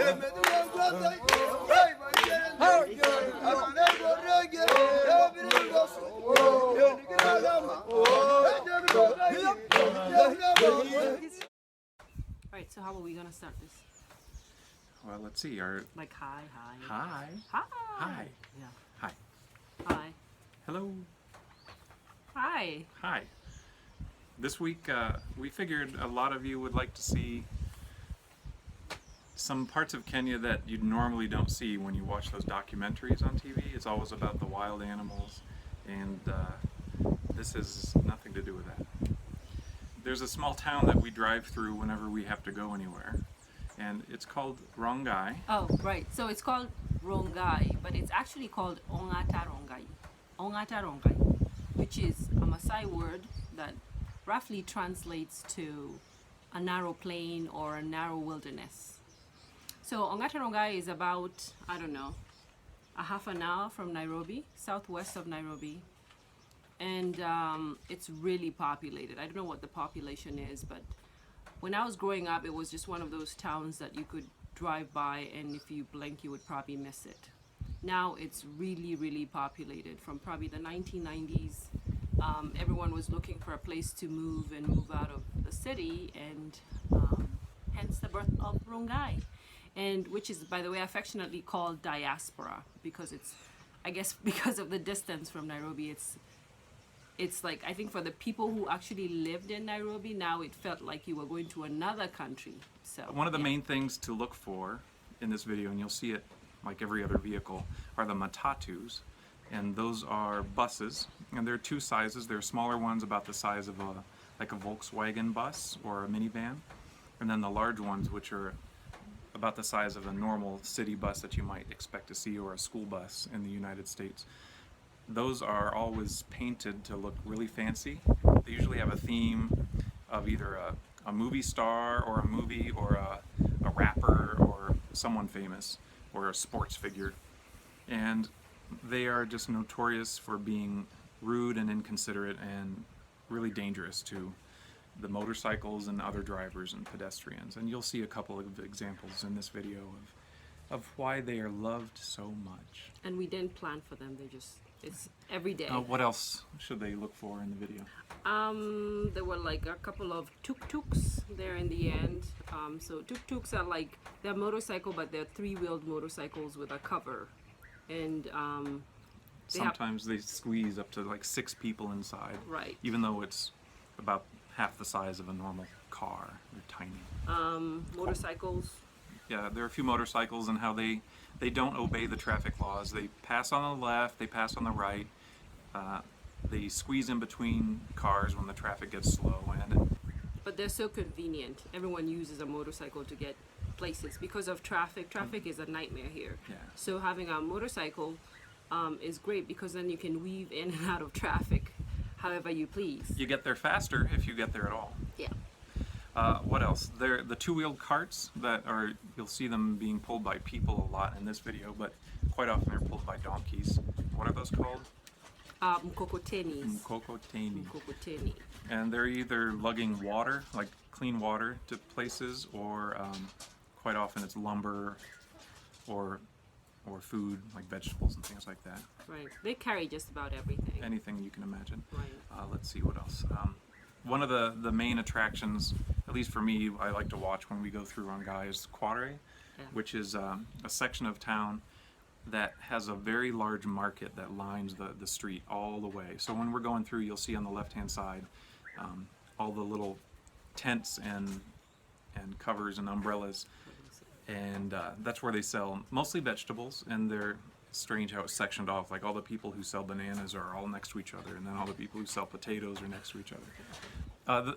Alright, so how are we gonna start this? Well, let's see. Like hi. Hi. Hi. Yeah. Hi. Hi. Hello. Hi. Hi. This week, we figured a lot of you would like to see some parts of Kenya that you normally don't see when you watch those documentaries on TV. It's always about the wild animals, and this has nothing to do with that. There's a small town that we drive through whenever we have to go anywhere, and it's called Rongai. Oh, right. So it's called Rongai, but it's actually called Ongata Rongai. Ongata Rongai, which is a Maasai word that roughly translates to a narrow plain or a narrow wilderness. So Ongata Rongai is about, I don't know, a half an hour from Nairobi, southwest of Nairobi. And it's really populated. I don't know what the population is, but when I was growing up, it was just one of those towns that you could drive by, and if you blink, you would probably miss it. Now it's really, really populated. From probably the 1990s, everyone was looking for a place to move out of the city, and hence the birth of Rongai, and which is, by the way, affectionately called diaspora, because it's, I guess, because of the distance from Nairobi. It's like, I think for the people who actually lived in Nairobi, now it felt like you were going to another country. So One of the main things to look for in this video, and you'll see it like every other vehicle, are the matatus. And those are buses, and there are two sizes. There are smaller ones about the size of a Volkswagen bus or a minivan, and then the large ones, which are about the size of a normal city bus that you might expect to see, or a school bus in the United States. Those are always painted to look really fancy. They usually have a theme of either a movie star or a movie, or a rapper or someone famous, or a sports figure. And they are just notorious for being rude and inconsiderate and really dangerous to the motorcycles and other drivers and pedestrians. And you'll see a couple of examples in this video of why they are loved so much. And we didn't plan for them. It's every day. What else should they look for in the video? There were like a couple of tuk-tuks there in the end. So tuk-tuks are like, they're motorcycle, but they're three-wheeled motorcycles with a cover. And sometimes they squeeze up to like 6 people inside. Right. Even though it's about half the size of a normal car. They're tiny. Motorcycles. Yeah, there are a few motorcycles and how they don't obey the traffic laws. They pass on the left, they pass on the right. They squeeze in between cars when the traffic gets slow. But they're so convenient. Everyone uses a motorcycle to get places because of traffic. Traffic is a nightmare here. Yeah. So having a motorcycle is great, because then you can weave in and out of traffic however you please. You get there faster if you get there at all. Yeah. What else? They're the two-wheeled carts that are, you'll see them being pulled by people a lot in this video, but quite often they're pulled by donkeys. What are those called? Mkokotenis. Mkokoteni. And they're either lugging water, like clean water, to places, or quite often it's lumber or food, like vegetables and things like that. Right. They carry just about everything. Anything you can imagine. Right. Let's see what else. One of the main attractions, at least for me, I like to watch when we go through Rongai, is Quarry, which is a section of town that has a very large market that lines the street all the way. So when we're going through, you'll see on the left-hand side all the little tents and covers and umbrellas, and that's where they sell mostly vegetables, and they're strange how it's sectioned off, like all the people who sell bananas are all next to each other, and then all the people who sell potatoes are next to each other.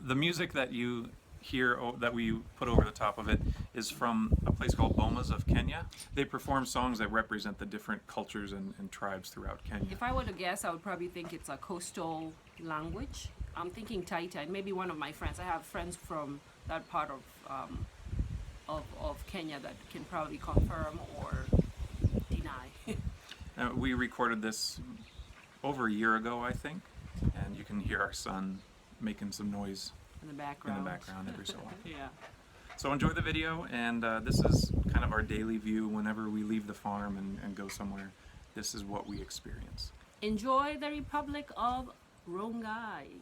The music that you hear, that we put over the top of it, is from a place called Bomas of Kenya. They perform songs that represent the different cultures and tribes throughout Kenya. If I were to guess, I would probably think it's a coastal language. I'm thinking Taita, and maybe one of my friends, I have friends from that part of Kenya that can probably confirm or deny. We recorded this over a year ago, I think, and you can hear our son making some noise in the background every so often. Yeah. So enjoy the video, and this is kind of our daily view whenever we leave the farm and go somewhere. This is what we experience. Enjoy the Republic of Rongai.